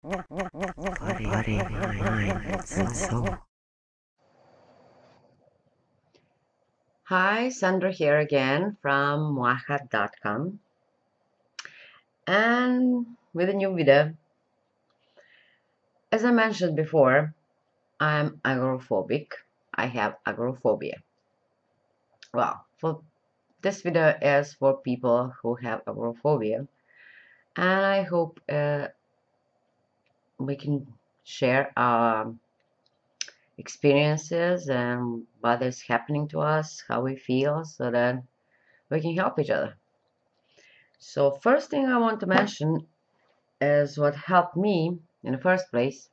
Body, mind, soul. Hi, Sandra here again from Muahat.com and with a new video. As I mentioned before, I'm agoraphobic. I have agoraphobia. Well, for this video is for people who have agoraphobia, and I hope we can share our experiences and what is happening to us, how we feel, so that we can help each other. So first thing I want to mention is what helped me in the first place,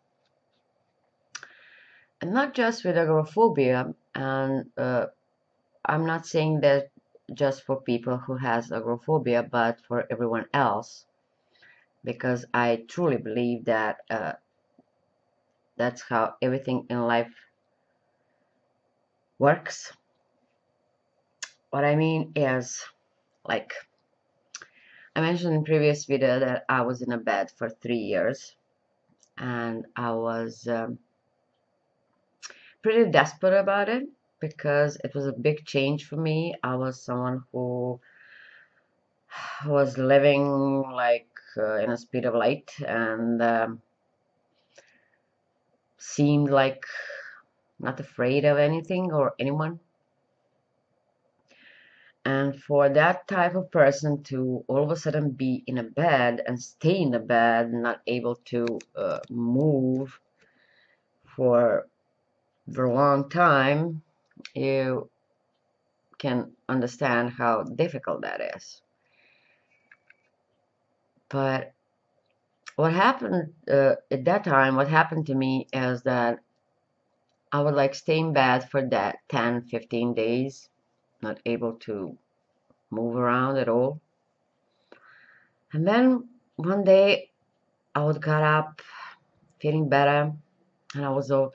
and not just with agoraphobia, and I'm not saying that just for people who has agoraphobia, but for everyone else, because I truly believe that that's how everything in life works. What I mean is, like I mentioned in previous video, that I was in a bed for 3 years, and I was pretty desperate about it because it was a big change for me. I was someone who was living like in a speed of light, and seemed like not afraid of anything or anyone. And for that type of person to all of a sudden be in a bed and stay in the bed, not able to move for a long time, you can understand how difficult that is. But what happened at that time, what happened to me is that I would like stay in bed for that 10-15 days, not able to move around at all. And then one day I would get up feeling better, and I was uh,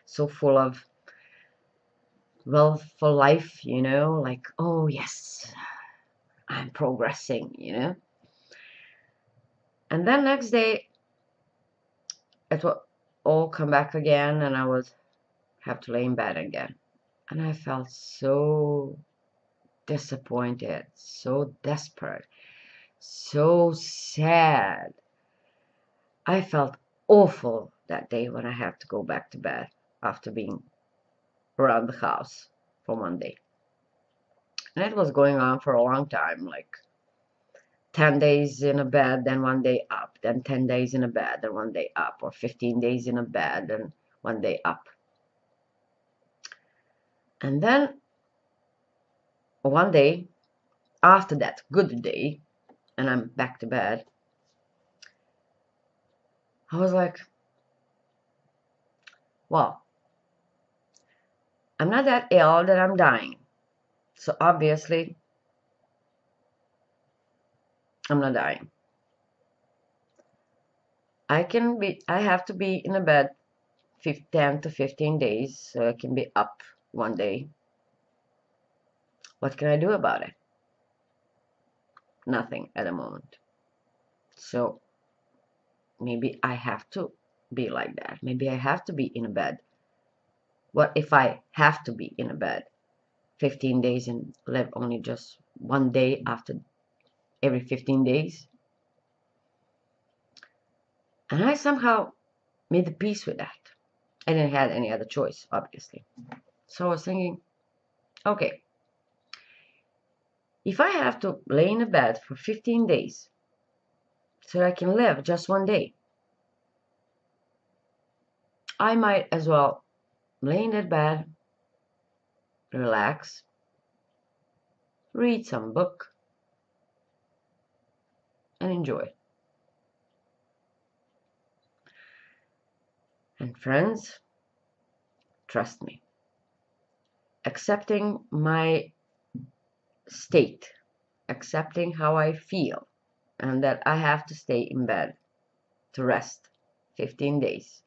so full of well for life, like, oh yes, I'm progressing. And then next day it will all come back again, and I would have to lay in bed again. And I felt so disappointed, so desperate, so sad. I felt awful that day when I had to go back to bed after being around the house for one day. And it was going on for a long time, like 10 days in a bed, then one day up, then 10 days in a bed, then one day up, or 15 days in a bed, then one day up. And then one day, after that good day, and I'm back to bed, I was like, well, I'm not that ill that I'm dying. So obviously, I'm not dying. I have to be in a bed 10 to 15 days, so I can be up one day. What can I do about it? Nothing at the moment. So maybe I have to be like that. Maybe I have to be in a bed. What if I have to be in a bed 15 days and live only just one day after every 15 days? And I somehow made the peace with that. I didn't have any other choice, obviously. So I was thinking, okay, if I have to lay in a bed for 15 days so that I can live just one day, I might as well lay in that bed, relax, read some book, and enjoy. And friends, trust me, accepting my state, accepting how I feel, and that I have to stay in bed to rest 15 days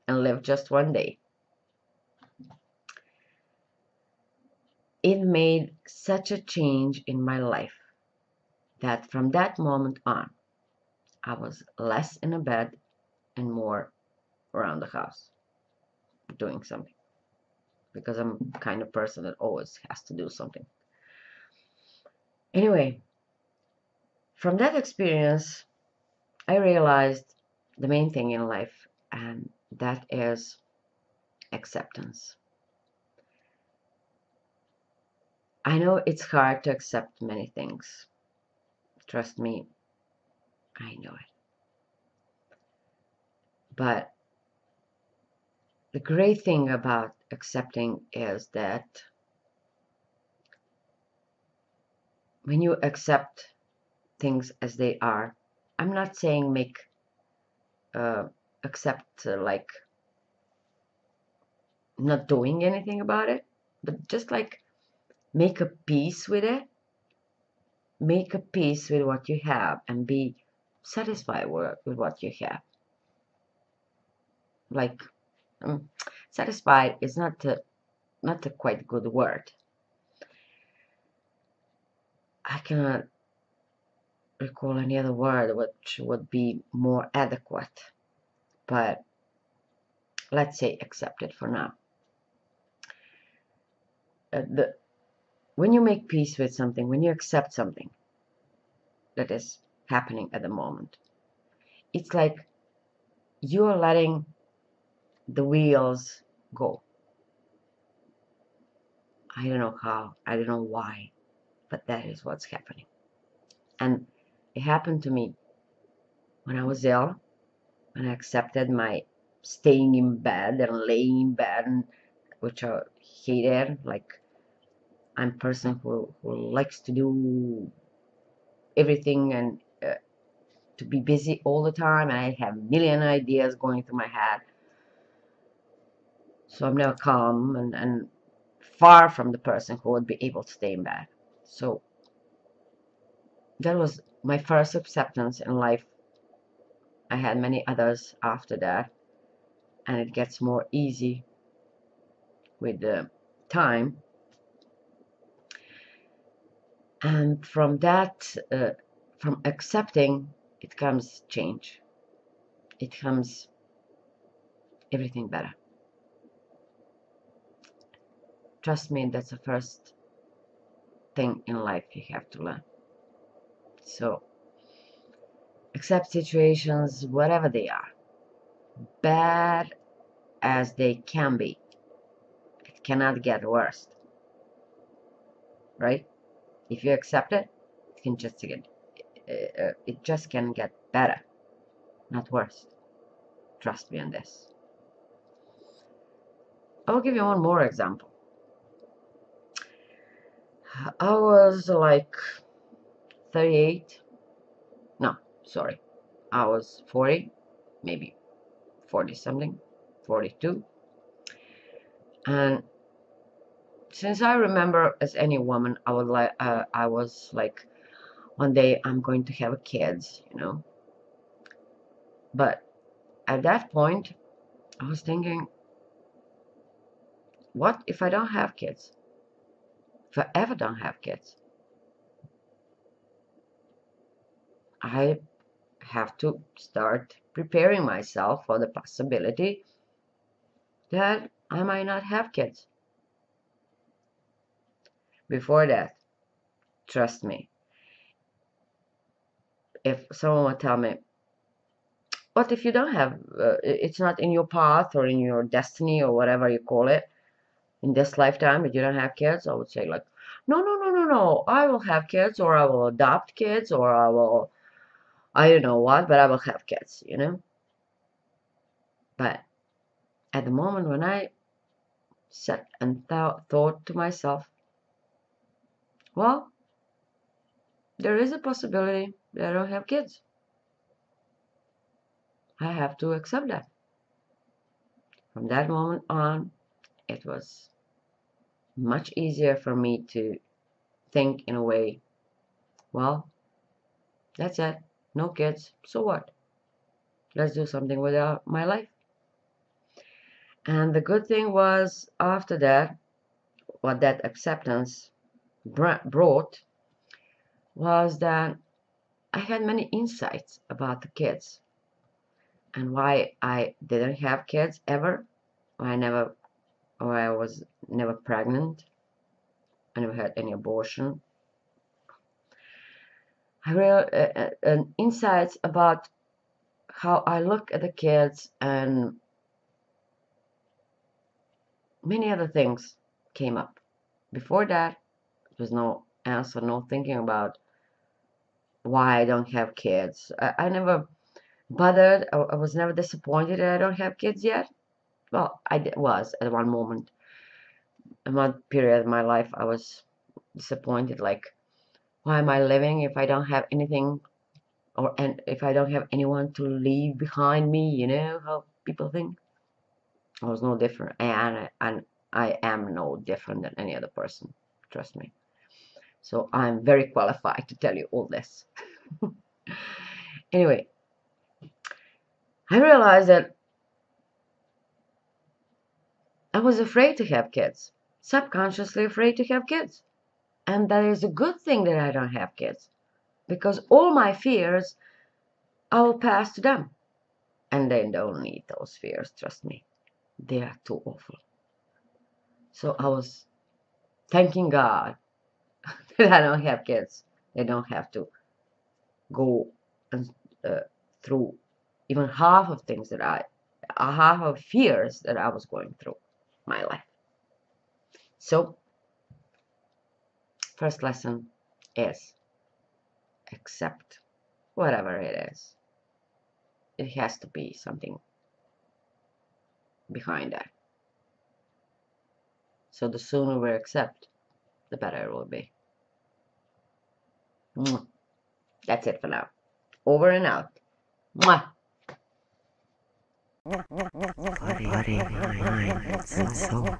and live just one day, it made such a change in my life that from that moment on, I was less in a bed and more around the house doing something, because I'm the kind of person that always has to do something. Anyway, from that experience, I realized the main thing in life, and that is acceptance. I know it's hard to accept many things. Trust me, I know it. But the great thing about accepting is that when you accept things as they are, I'm not saying make accept like not doing anything about it, but just like make a peace with it, make a peace with what you have, and be satisfied with what you have. Like satisfied is not a quite good word. I cannot recall any other word which would be more adequate, but let's say accepted for now. When you make peace with something, when you accept something that is happening at the moment, it's like you're letting the wheels go. I don't know how, I don't know why, but that is what's happening. And it happened to me when I was ill, when I accepted my staying in bed and laying in bed, which I hated. Like, I'm a person who likes to do everything and to be busy all the time, and I have a million ideas going through my head. So I'm never calm, and far from the person who would be able to stay in bed. So that was my first acceptance in life. I had many others after that, and it gets more easy with the time. And from that, from accepting, it comes change. It comes everything better. Trust me, that's the first thing in life you have to learn. So accept situations, whatever they are, bad as they can be. It cannot get worse, right? If you accept it, it can just get, it just can get better, not worse. Trust me on this. I'll give you one more example. I was like 38. No, sorry. I was 40, maybe 40 something, 42. And since I remember as any woman, I was like, one day I'm going to have kids, you know. But at that point, I was thinking, what if I don't have kids? If I ever don't have kids, I have to start preparing myself for the possibility that I might not have kids. Before that, trust me, if someone would tell me, what if you don't have, it's not in your path or in your destiny or whatever you call it, in this lifetime that you don't have kids, I would say like, no, no, no, no, no, I will have kids, or I will adopt kids, or I don't know what, but I will have kids, you know. But at the moment when I sat and thought to myself, well, there is a possibility that I don't have kids. I have to accept that. From that moment on, it was much easier for me to think in a way, well, that's it, no kids, so what? Let's do something with my life. And the good thing was, after that, what that acceptance brought was that I had many insights about the kids and why I didn't have kids ever. I was never pregnant. I never had any abortion. I real insights about how I look at the kids, and many other things came up. Before that, there was no answer, no thinking about why I don't have kids. I never bothered. I was never disappointed that I don't have kids yet. Well, was at one moment. In one period of my life, I was disappointed. Like, why am I living if I don't have anything, and if I don't have anyone to leave behind me? You know how people think. I was no different, and I am no different than any other person. Trust me. So I'm very qualified to tell you all this. Anyway, I realized that I was afraid to have kids, subconsciously afraid to have kids. And that is a good thing that I don't have kids, because all my fears I will pass to them. And they don't need those fears, trust me. They are too awful. So I was thanking God that I don't have kids. They don't have to go through even half of things that half of fears that I was going through my life. So, first lesson is accept whatever it is. It has to be something behind that. So the sooner we accept, the better it will be. That's it for now. Over and out. Mwah. Body, mind, and soul.